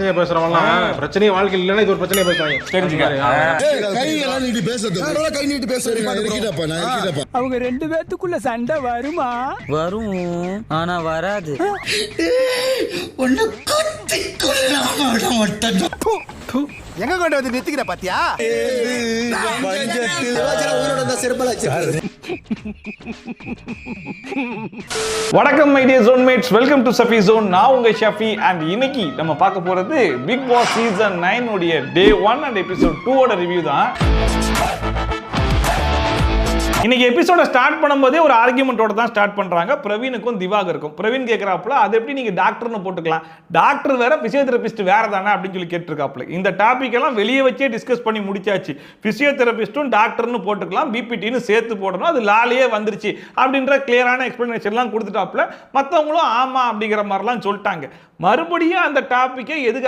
பிரச்சனையை பேசுறவங்க பிரச்சனையே வாழ்க்கையில் இல்லைன்னா இது ஒரு பிரச்சனையை பேசுவாங்க. அவங்க ரெண்டு பேத்துக்குள்ள சண்டை வருமா? வரும், ஆனா வராது. எங்க கொண்டு வந்து நிறுத்திக்கிற பாத்தியா? வணக்கம் my dear zone mates, welcome to Safi zone. நான் உங்க ஷஃபி. அண்ட் இன்னைக்கு நம்ம பார்க்க போறது பிக் பாஸ் சீசன் 9 உடைய டே 1 அண்ட் எபிசோட் 2 ஓட ரிவ்யூ தான். இன்னைக்கு எபிசோட ஸ்டார்ட் பண்ணும்போதே ஒரு ஆர்கியூமெண்டோட தான் ஸ்டார்ட் பண்றாங்க பிரவீனுக்கும் திவாகருக்கும். பிரவீன் கேட்கிறாப்புல, அது எப்படி நீங்க டாக்டர்னு போட்டுக்கலாம், டாக்டர் வேற பிசியோதெரபிஸ்ட் வேற தானே அப்படின்னு சொல்லி கேட்டிருக்காப்புல. இந்த டாபிக் எல்லாம் வெளியே வச்சே டிஸ்கஸ் பண்ணி முடிச்சாச்சு. பிசியோதெரபிஸ்டும் டாக்டர்னு போட்டுக்கலாம், பிபிடின்னு சேர்த்து போடணும், அது லாலியே வந்துருச்சு அப்படின்ற கிளியரான எக்ஸ்பிளனேஷன்லாம் கொடுத்துட்டாப்புல. மற்றவங்களும் ஆமா அப்படிங்கிற மாதிரிலாம் சொல்லிட்டாங்க. மறுபடியும் அந்த டாபிக்கை எதுக்கு